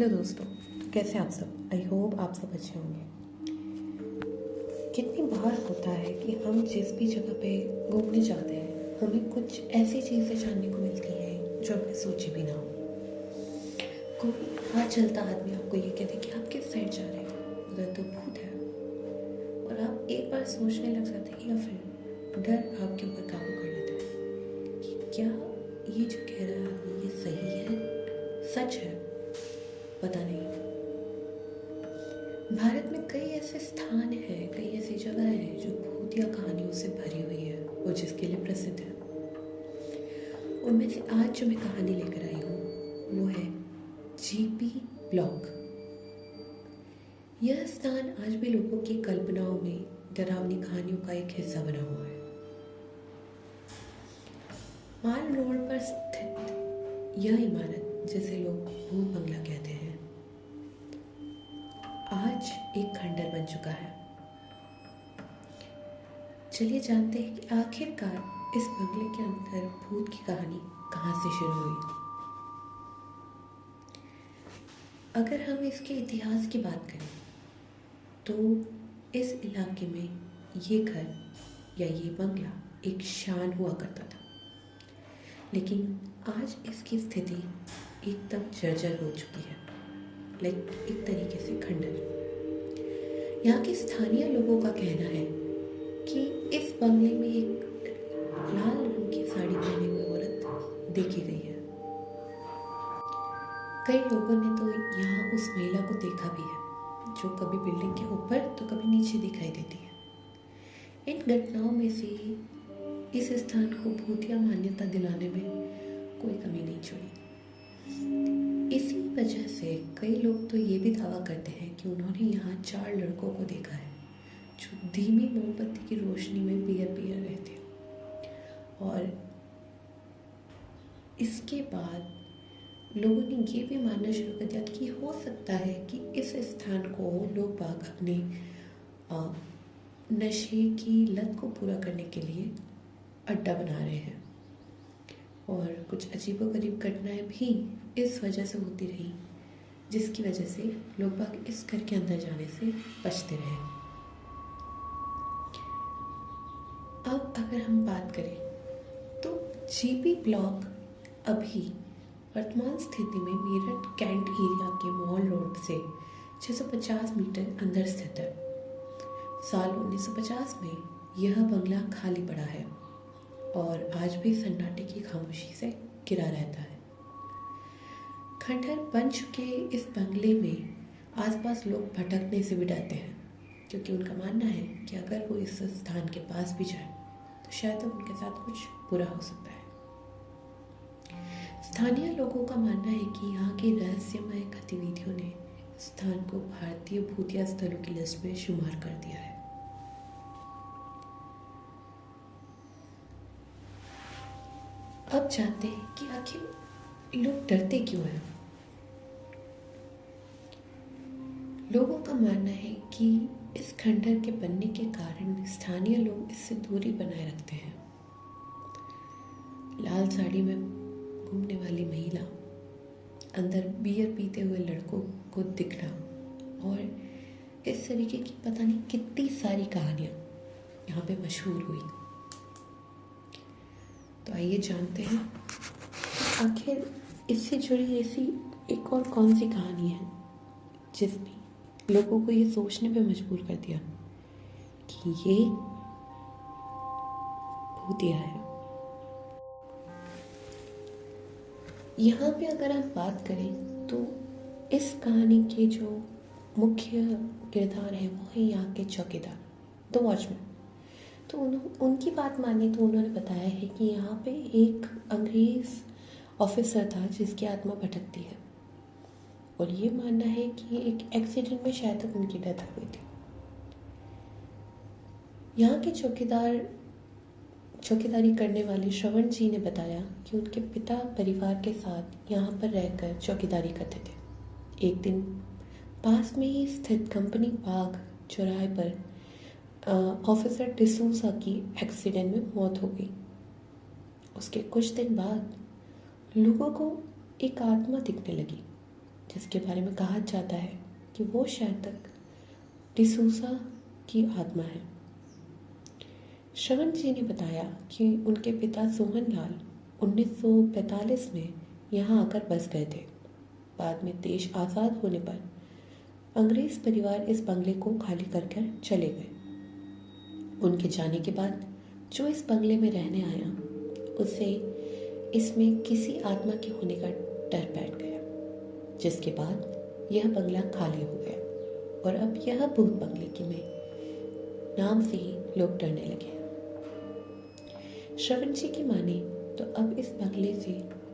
Hello दोस्तों, कैसे आप सब। आई होप आप सब अच्छे होंगे। कितनी बार होता है कि हम जिस भी जगह पे घूमने जाते हैं हमें कुछ ऐसी चीज़ें जानने को मिलती हैं जो हमने सोची भी ना हो। कोई राह चलता आदमी आपको ये कहते कि आप किस साइड जा रहे हैं, उधर तो भूत है, और आप एक बार सोचने लग जाते हैं या फिर डर आपके ऊपर काबू कर लेता है कि क्या ये जो कह रहा है आदमी ये सही है, सच है, पता नहीं। भारत में कई ऐसे स्थान हैं, कई ऐसी जगह हैं जो भूतिया कहानियों से भरी हुई है और जिसके लिए प्रसिद्ध है। उनमें से आज जो मैं कहानी लेकर आई हूँ वो है जीपी ब्लॉक। यह स्थान आज भी लोगों की कल्पनाओं में डरावनी कहानियों का एक हिस्सा बना हुआ है। माल रोड पर स्थित यह इमारत, जिसे लोग भूत बंगला कहते हैं, आज एक खंडर बन चुका है। चलिए जानते हैं कि आखिरकार इस बंगले के अंदर भूत की कहानी कहाँ से शुरू हुई। अगर हम इसके इतिहास की बात करें तो इस इलाके में ये घर या ये बंगला एक शान हुआ करता था, लेकिन आज इसकी स्थिति एकदम जर्जर हो चुकी है, एक तरीके से खंडर। यहाँ के स्थानीय लोगों का कहना है कि इस बंगले में एक लाल रंग की साड़ी पहने हुई औरत देखी गई है। कई लोगों ने तो यहाँ उस महिला को देखा भी है, जो कभी बिल्डिंग के ऊपर तो कभी नीचे दिखाई देती है। इन घटनाओं में से इस स्थान को भूतिया मान्यता दिलाने में कोई कमी नहीं छोड़ी। इसी वजह से कई लोग तो ये भी दावा करते हैं कि उन्होंने यहाँ 4 लड़कों को देखा है जो धीमी मोमबत्ती की रोशनी में बियर रहे थे। और इसके बाद लोगों ने ये भी मानना शुरू कर दिया कि हो सकता है कि इस स्थान को लोग बाग अपने नशे की लत को पूरा करने के लिए अड्डा बना रहे हैं। और कुछ अजीबोगरीब घटनाएं भी इस वजह से होती रही, जिसकी वजह से लोग बाग इस घर के अंदर जाने से बचते रहे। अब अगर हम बात करें तो जीपी ब्लॉक अभी वर्तमान स्थिति में मेरठ कैंट एरिया के मॉल रोड से 650 मीटर अंदर स्थित है। साल 1950 में यह बंगला खाली पड़ा है और आज भी सन्नाटे की खामोशी से घिरा रहता है। खंडहर बन चुके इस बंगले में आसपास लोग भटकने से भी डरते हैं, क्योंकि उनका मानना है कि अगर वो इस स्थान के पास भी जाए तो शायद उनके साथ कुछ बुरा हो सकता है। स्थानीय लोगों का मानना है कि यहाँ की रहस्यमय गतिविधियों ने स्थान को भारतीय भूतिया स्थलों की लिस्ट में शुमार कर दिया है। अब जानते हैं कि आखिर लोग डरते क्यों हैं। लोगों का मानना है कि इस खंडहर के बनने के कारण स्थानीय लोग इससे दूरी बनाए रखते हैं। लाल साड़ी में घूमने वाली महिला, अंदर बियर पीते हुए लड़कों को दिखना और इस तरीके की पता नहीं कितनी सारी कहानियाँ यहाँ पे मशहूर हुई। तो आइए जानते हैं आखिर इससे जुड़ी ऐसी एक और कौन सी कहानी है जिसने लोगों को ये सोचने पे मजबूर कर दिया कि ये भूतिया है। यहाँ पे अगर हम बात करें तो इस कहानी के जो मुख्य किरदार हैं वो है यहाँ के चौकीदार, द वॉचमैन। तो उनकी बात माने तो उन्होंने बताया है कि यहाँ पे एक अंग्रेज़ ऑफिसर था जिसकी आत्मा भटकती है, और ये मानना है कि एक एक्सीडेंट में शायद तक उनकी डेथ हो गई थी। यहाँ के चौकीदारी करने वाले श्रवण जी ने बताया कि उनके पिता परिवार के साथ यहाँ पर रहकर चौकीदारी करते थे। एक दिन पास में ही स्थित कंपनी बाग चौराहे पर ऑफिसर डिसूजा की एक्सीडेंट में मौत हो गई। उसके कुछ दिन बाद लोगों को एक आत्मा दिखने लगी जिसके बारे में कहा जाता है कि वो शायद तक डिसूजा की आत्मा है। श्रवण जी ने बताया कि उनके पिता सोहन लाल 1945 में यहाँ आकर बस गए थे। बाद में देश आज़ाद होने पर अंग्रेज़ परिवार इस बंगले को खाली कर चले गए। उनके जाने के बाद जो इस बंगले में रहने आया उसे इसमें किसी आत्मा के होने का डर बैठ गया, जिसके बाद यह बंगला खाली हो गया और अब यह भूत बंगले के में नाम से ही लोग डरने लगे। श्रवण जी की माने तो अब इस बंगले से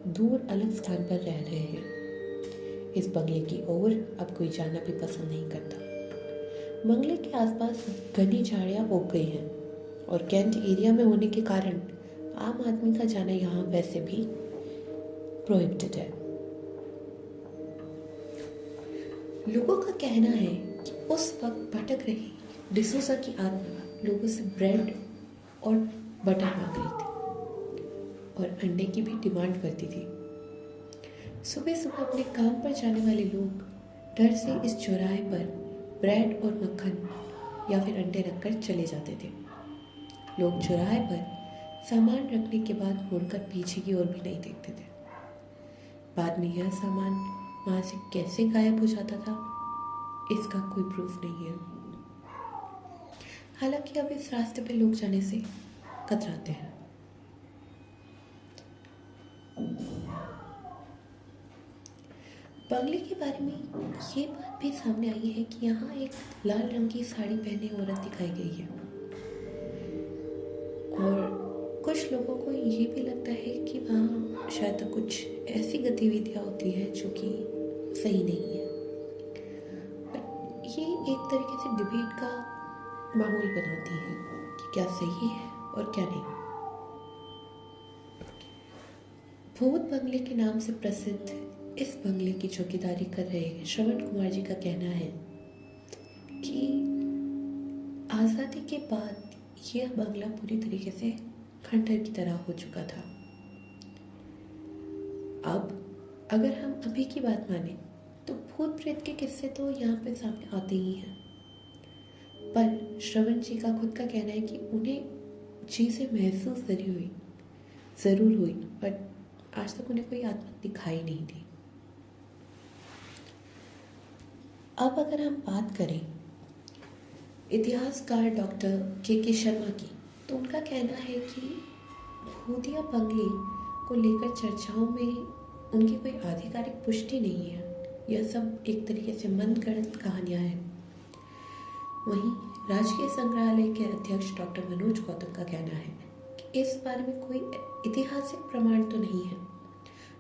दूर अलग स्थान पर रह रहे हैं। इस बंगले की ओर अब कोई जाना भी पसंद नहीं करता। बंगले के आसपास घनी झाड़ियाँ उग गई हैं और कैंट एरिया में होने के कारण आम आदमी का जाना यहाँ वैसे भी प्रोहिबिटेड है। लोगों का कहना है कि उस वक्त भटक रही डिसूजा की आत्मा लोगों से ब्रेड और बटर मांग रही थी और अंडे की भी डिमांड करती थी। सुबह सुबह अपने काम पर जाने वाले लोग डर से इस चौराहे पर ब्रेड और मक्खन या फिर अंडे रखकर चले जाते थे। लोग चौराहे पर सामान रखने के बाद मुड़कर पीछे की ओर भी नहीं देखते थे। बाद में यह सामान वहाँ से कैसे गायब हो जाता था, इसका कोई प्रूफ नहीं है। हालांकि अब इस रास्ते पे लोग जाने से कतराते हैं। बंगले के बारे में ये बात भी सामने आई है कि यहाँ एक लाल रंग की साड़ी पहने औरत दिखाई गई है और कुछ लोगों को ये भी लगता है कि वहाँ शायद कुछ ऐसी गतिविधियाँ होती हैं जो कि सही नहीं है। पर ये एक तरीके से डिबेट का माहौल बनाती है कि क्या सही है और क्या नहीं। भूत बंगले के नाम से प्रसिद्ध इस बंगले की चौकीदारी कर रहे श्रवण कुमार जी का कहना है कि आज़ादी के बाद यह बंगला पूरी तरीके से खंडहर की तरह हो चुका था। अब अगर हम अभी की बात माने तो भूत प्रेत के किस्से तो यहाँ पे सामने आते ही हैं, पर श्रवण जी का खुद का कहना है कि उन्हें चीज़ें महसूस ज़रूर हुई बट आज तक उन्हें कोई आत्मा दिखाई नहीं दी। अब अगर हम बात करें इतिहासकार डॉक्टर के शर्मा की, तो उनका कहना है कि भूतिया बंगले को लेकर चर्चाओं में उनकी कोई आधिकारिक पुष्टि नहीं है। यह सब एक तरीके से मनगढ़ंत कहानियाँ हैं। वहीं राजकीय संग्रहालय के अध्यक्ष डॉक्टर मनोज गौतम का कहना है कि इस बारे में कोई ऐतिहासिक प्रमाण तो नहीं है,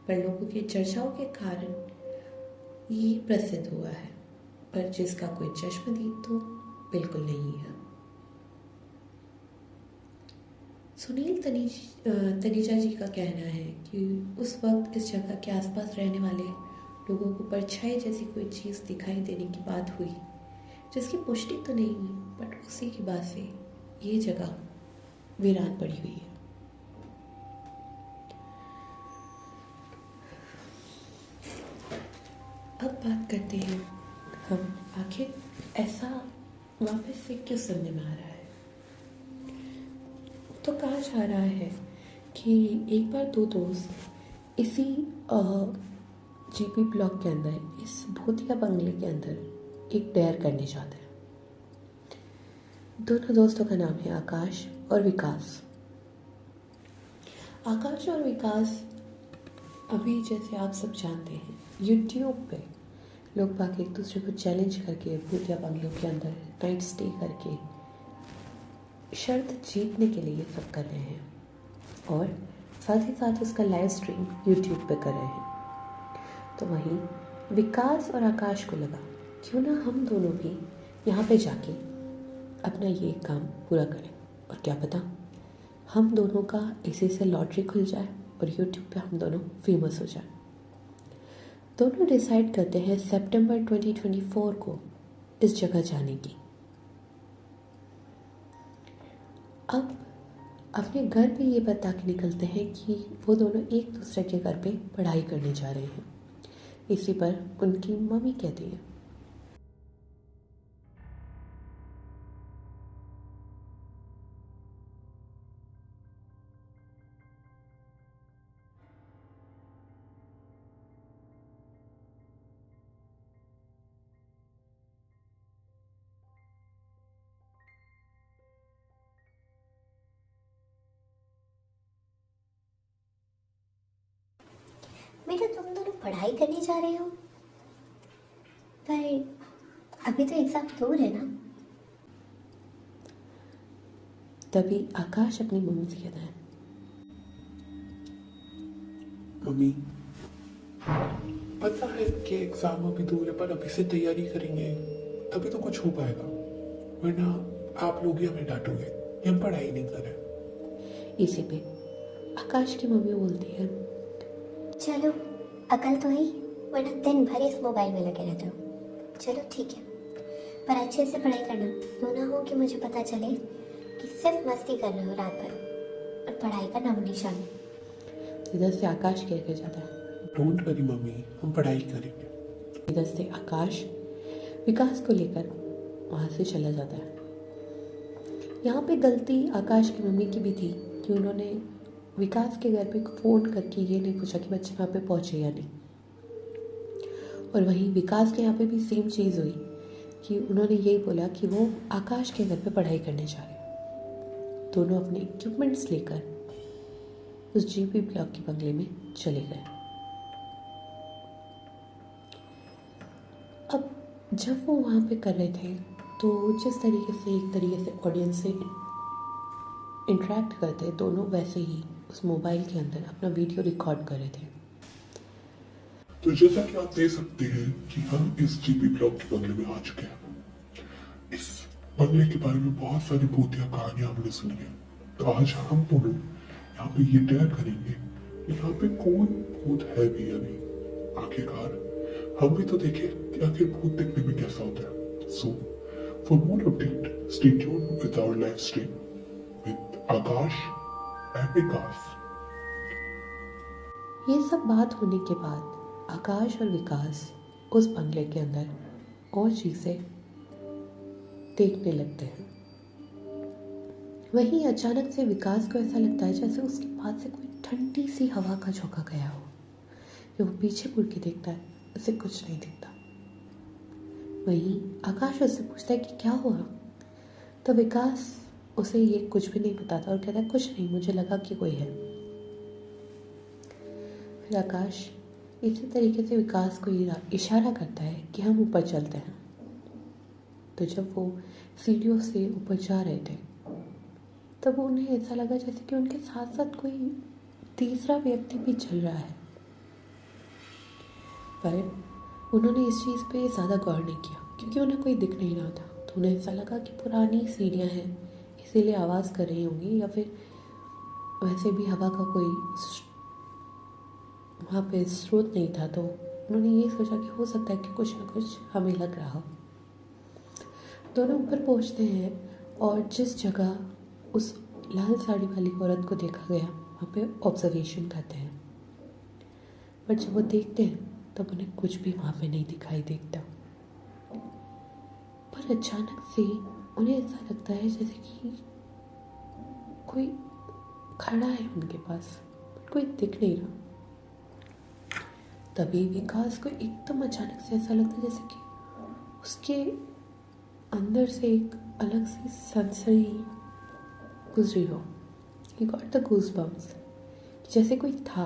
पर लोगों की चर्चाओं के कारण ये प्रसिद्ध हुआ है, पर जिसका कोई चश्मदीद तो बिल्कुल नहीं है। सुनील तनीजा जी का कहना है कि उस वक्त इस जगह के आसपास रहने वाले लोगों को परछाई जैसी कोई चीज़ दिखाई देने की बात हुई, जिसकी पुष्टि तो नहीं हुई, बट उसी के बाद से ये जगह वीरान पड़ी हुई है। अब बात करते हैं हम आखिर ऐसा वापस से क्यों सुनने में आ रहा है। तो कहा जा रहा है कि एक बार दो दोस्त इसी जीपी ब्लॉक के अंदर, इस भूतिया बंगले के अंदर एक डेयर करने जाते हैं। दोनों दोस्तों का नाम है आकाश और विकास। आकाश और विकास अभी जैसे आप सब जानते हैं यूट्यूब पे लोग बाकी एक दूसरे को चैलेंज करके भूतिया बंगलों के अंदर नाइट स्टे करके शर्त जीतने के लिए ये सब कर रहे हैं और साथ ही साथ उसका लाइव स्ट्रीम यूट्यूब पे कर रहे हैं। तो वहीं विकास और आकाश को लगा क्यों ना हम दोनों भी यहाँ पे जाके अपना ये काम पूरा करें, और क्या पता हम दोनों का इसी से लॉटरी खुल जाए और यूट्यूब पे हम दोनों फेमस हो जाए। दोनों डिसाइड करते हैं सितंबर 2024 को इस जगह जाने की। अब अपने घर पे ये बता के निकलते हैं कि वो दोनों एक दूसरे के घर पे पढ़ाई करने जा रहे हैं, इसी पर उनकी मम्मी कहती है, बेटा तुम दोनों पढ़ाई करने जा रहे हो, पर अभी तो एग्जाम दूर है ना। तभी आकाश अपनी मम्मी से कहता है, मम्मी, पता है कि एग्जाम अभी दूर है, पर अभी से तैयारी करेंगे तभी तो कुछ हो पाएगा, वरना आप लोग ही हमें डांटोगे कि हम पढ़ाई नहीं कर रहे। इसी पे आकाश की मम्मी बोलती है, चलो अकल तो है, वरना दिन भर इस मोबाइल में लगे रहते हो। चलो ठीक है, पर अच्छे से पढ़ाई करना, यूँ ना हो कि मुझे पता चले कि सिर्फ मस्ती कर रहे हो रात भर और पढ़ाई का नाम निशान। इधर से आकाश कह के जाता है, डोंट वरी मम्मी, हम पढ़ाई करेंगे। इधर से आकाश विकास को लेकर वहाँ से चला जाता है। यहाँ पे गलती आकाश की मम्मी की भी थी कि उन्होंने विकास के घर पे फ़ोन करके ये नहीं पूछा कि बच्चे वहाँ पे पहुँचे या नहीं। और वहीं विकास के यहाँ पे भी सेम चीज़ हुई कि उन्होंने यही बोला कि वो आकाश के घर पे पढ़ाई करने जा रहे हैं। दोनों अपने इक्विपमेंट्स लेकर उस जीपी ब्लॉक के बंगले में चले गए। अब जब वो वहाँ पे कर रहे थे तो जिस तरीके से एक तरीके से ऑडियंस से इंटरेक्ट करते दोनों, वैसे ही उस मोबाइल के अंदर अपना वीडियो रिकॉर्ड कर रहे थे। तो जैसा कि आप देख सकते हैं कि हम इस जीपी ब्लॉक के बंगले में आ चुके हैं। इस बंगले के बारे में बहुत सारी भूतिया कहानियां हमने सुनी है, तो आज हम दोनों यहाँ पे ये तय करेंगे कि यहाँ पे कौन भूत है भी या नहीं। आखिरकार हम भी तो देखें कि आखिर भूत दिखने में कैसा होता है। So for more update stay tuned with our live stream with Akash and Vikas. ये सब बात होने के बाद आकाश और विकास उस बंगले के अंदर और चीज़ें देखने लगते हैं। वहीं अचानक से विकास को ऐसा लगता है जैसे उसके पास से कोई ठंडी सी हवा का झोंका गया हो। जब वो पीछे मुड़ के देखता है, उसे कुछ नहीं दिखता। वहीं आकाश उससे पूछता है कि क्या हुआ, तो विकास उसे ये कुछ भी नहीं बताता और कहता है कुछ नहीं, मुझे लगा कि कोई है। फिर आकाश इसी तरीके से विकास को इशारा करता है कि हम ऊपर चलते हैं। तो जब वो सीढ़ियों से ऊपर जा रहे थे तब उन्हें ऐसा लगा जैसे कि उनके साथ साथ कोई तीसरा व्यक्ति भी चल रहा है, पर उन्होंने इस चीज़ पे ज़्यादा गौर नहीं किया क्योंकि उन्हें कोई दिख नहीं रहा था। तो उन्हें ऐसा लगा कि पुरानी सीढ़ियाँ हैं इसीलिए आवाज़ कर रही होंगी, या फिर वैसे भी हवा का कोई वहाँ पे स्रोत नहीं था। तो उन्होंने ये सोचा कि हो सकता है कि कुछ ना कुछ हमें लग रहा हो। दोनों ऊपर पहुँचते हैं और जिस जगह उस लाल साड़ी वाली औरत को देखा गया वहाँ पे ऑब्जर्वेशन करते हैं, पर जब वो देखते हैं तब उन्हें कुछ भी वहाँ पे नहीं दिखाई देता। पर अचानक से उन्हें ऐसा लगता है जैसे कि कोई खड़ा है उनके पास, पर कोई दिख नहीं रहा। तभी विकास को एकदम अचानक से ऐसा लगता है जैसे कि उसके अंदर से एक अलग सी सनसनी गुजरी हो। He got the goosebumps, जैसे कोई था।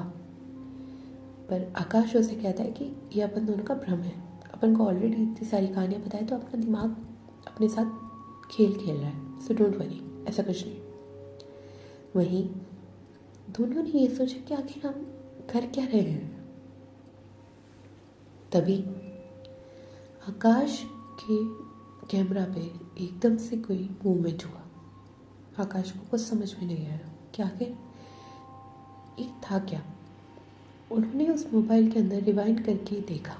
पर आकाश उसे कहता है कि ये अपन दोनों का भ्रम है, अपन को ऑलरेडी इतनी सारी कहानियाँ बताई, तो अपना दिमाग अपने साथ खेल खेल रहा है, सो डोंट वरी, ऐसा कुछ नहीं। वहीं दोनों ने ये सोचा कि आखिर हम कर क्या रहे हैं। तभी आकाश के कैमरा पे एकदम से कोई मूवमेंट हुआ। आकाश को कुछ समझ में नहीं आया कि आखिर ये था क्या। उन्होंने उस मोबाइल के अंदर रिवाइंड करके देखा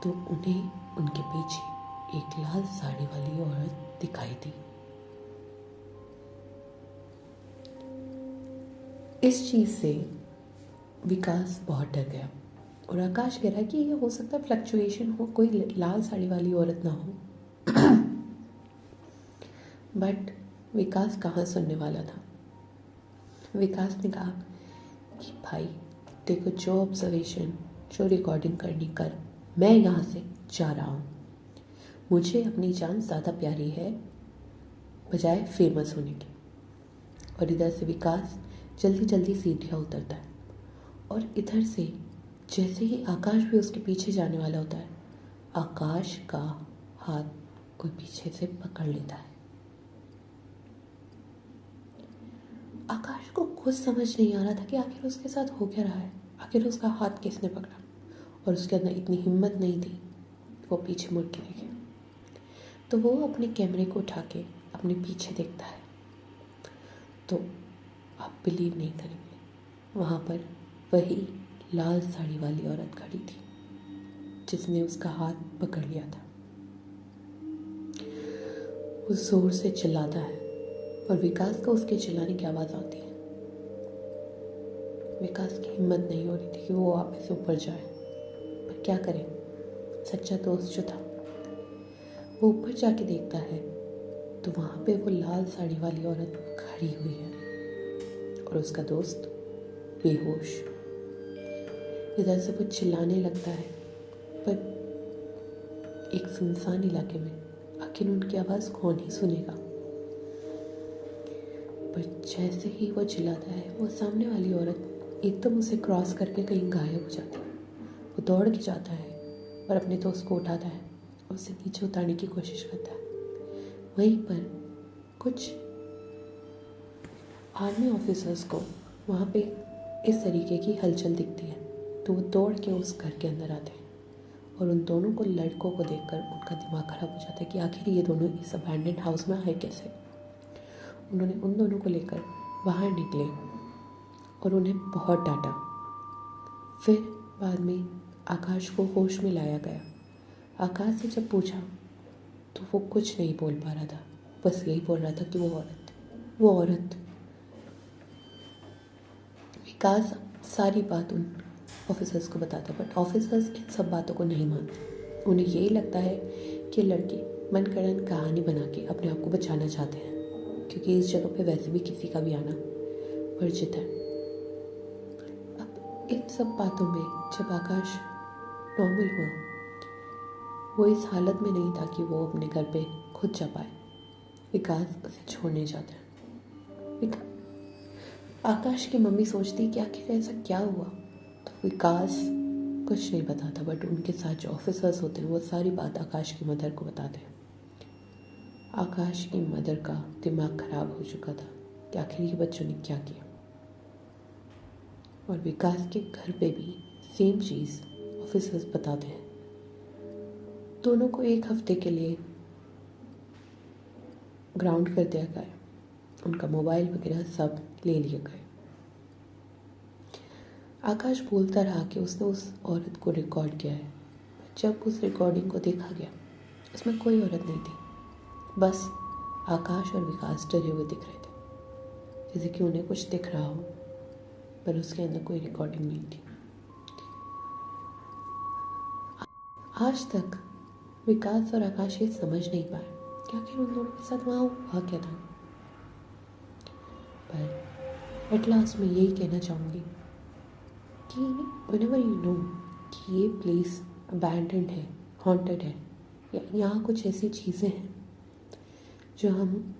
तो उन्हें उनके पीछे एक लाल साड़ी वाली औरत दिखाई दी। इस चीज़ से विकास बहुत डर गया और आकाश कह रहा है कि ये हो सकता है फ्लक्चुएशन हो, कोई लाल साड़ी वाली औरत ना हो। बट विकास कहाँ सुनने वाला था। विकास ने कहा कि भाई देखो, जो ऑब्जर्वेशन, जो रिकॉर्डिंग करनी कर, मैं यहाँ से जा रहा हूँ। मुझे अपनी जान ज़्यादा प्यारी है बजाय फेमस होने की। और इधर से विकास जल्दी जल्दी सीढ़ियाँ उतरता है और इधर से जैसे ही आकाश भी उसके पीछे जाने वाला होता है, आकाश का हाथ कोई पीछे से पकड़ लेता है। आकाश को खुद समझ नहीं आ रहा था कि आखिर उसके साथ हो क्या रहा है, आखिर उसका हाथ किसने पकड़ा, और उसके अंदर इतनी हिम्मत नहीं थी वो पीछे मुड़ के देखे। तो वो अपने कैमरे को उठा के अपने पीछे देखता है, तो आप बिलीव नहीं करेंगे, वहाँ पर वही लाल साड़ी वाली औरत खड़ी थी जिसने उसका हाथ पकड़ लिया था। वो जोर से चिल्लाता है और विकास को उसके चिल्लाने की आवाज़ आती है। विकास की हिम्मत नहीं हो रही थी कि वो वापस ऊपर जाए, पर क्या करे, सच्चा दोस्त जो था। वो ऊपर जाके देखता है तो वहाँ पे वो लाल साड़ी वाली औरत खड़ी हुई है और उसका दोस्त बेहोश। इधर से वो चिल्लाने लगता है, पर एक सुनसान इलाके में आखिर उनकी आवाज़ कौन ही सुनेगा। पर जैसे ही वो चिल्लाता है, वो सामने वाली औरत एकदम उसे क्रॉस करके कहीं गायब हो जाती है। वो दौड़ के जाता है और अपने दोस्त को उठाता है और उसे नीचे उतारने की कोशिश करता है। वहीं पर कुछ आर्मी ऑफिसर्स को वहाँ पे इस तरीके की हलचल दिखती है, तो वो दौड़ के उस घर के अंदर आते हैं और उन दोनों को, लड़कों को देखकर उनका दिमाग ख़राब हो जाता है कि आखिर ये दोनों इस अबैंडन्ड हाउस में आए कैसे। उन्होंने उन दोनों को लेकर बाहर निकले और उन्हें बहुत डांटा। फिर बाद में आकाश को होश में लाया गया। आकाश से जब पूछा तो वो कुछ नहीं बोल पा रहा था, बस यही बोल रहा था कि वो औरत। विकास सारी बात उन ऑफिसर्स को बताता है, बट ऑफिसर्स इन सब बातों को नहीं मानते। उन्हें यही लगता है कि लड़के मनगढ़ंत कहानी बना के अपने आप को बचाना चाहते हैं, क्योंकि इस जगह पे वैसे भी किसी का भी आना वर्जित है। अब इन सब बातों में जब आकाश नॉर्मल हुआ, वो इस हालत में नहीं था कि वो अपने घर पे खुद जा पाए। विकास उसे छोड़ने जाता है। आकाश की मम्मी सोचती कि आखिर ऐसा क्या हुआ, तो विकास कुछ नहीं बताता, बट उनके साथ जो ऑफिसर्स होते हैं वो सारी बात आकाश की मदर को बताते हैं। आकाश की मदर का दिमाग खराब हो चुका था कि आखिर ये बच्चों ने क्या किया। और विकास के घर पे भी सेम चीज़ ऑफिसर्स बताते हैं। दोनों को 1 हफ्ते के लिए ग्राउंड कर दिया गया, उनका मोबाइल वगैरह सब ले लिए गए। आकाश बोलता रहा कि उसने उस औरत को रिकॉर्ड किया है। जब उस रिकॉर्डिंग को देखा गया, उसमें कोई औरत नहीं थी, बस आकाश और विकास डरे हुए दिख रहे थे, जैसे कि उन्हें कुछ दिख रहा हो, पर उसके अंदर कोई रिकॉर्डिंग नहीं थी। आज तक विकास और आकाश ये समझ नहीं पाए कि आखिर उन दोनों के साथ वहाँ हुआ क्या था। पर एट लास्ट मैं यही कहना चाहूँगी कि व्हेनेवर यू नो कि ये प्लेस अबैंडन्ड है, हॉन्टेड है, या यहाँ कुछ ऐसी चीज़ें हैं जो हम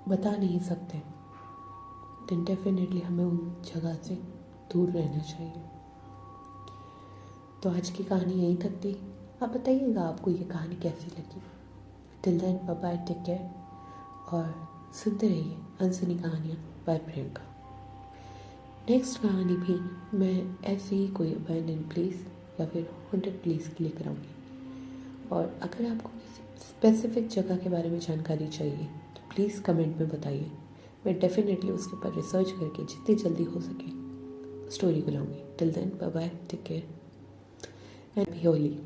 बता नहीं सकते, देन डेफिनेटली हमें उन जगह से दूर रहना चाहिए। तो आज की कहानी यहीं तक थी। आप बताइएगा आपको ये कहानी कैसी लगी। Till then bye bye, take care, और सुनते रहिए अनसुनी कहानियाँ बाय प्रियंका। नेक्स्ट कहानी भी मैं ऐसे ही कोई अबैंडन प्लेस या फिर हॉन्टेड प्लेस की लेकर आऊँगी। और अगर आपको किसी स्पेसिफिक जगह के बारे में जानकारी चाहिए तो प्लीज़ कमेंट में बताइए। मैं डेफिनेटली उसके ऊपर रिसर्च करके जितनी जल्दी हो सके स्टोरी को लाऊंगी। Till then bye bye, take care and happy Holi.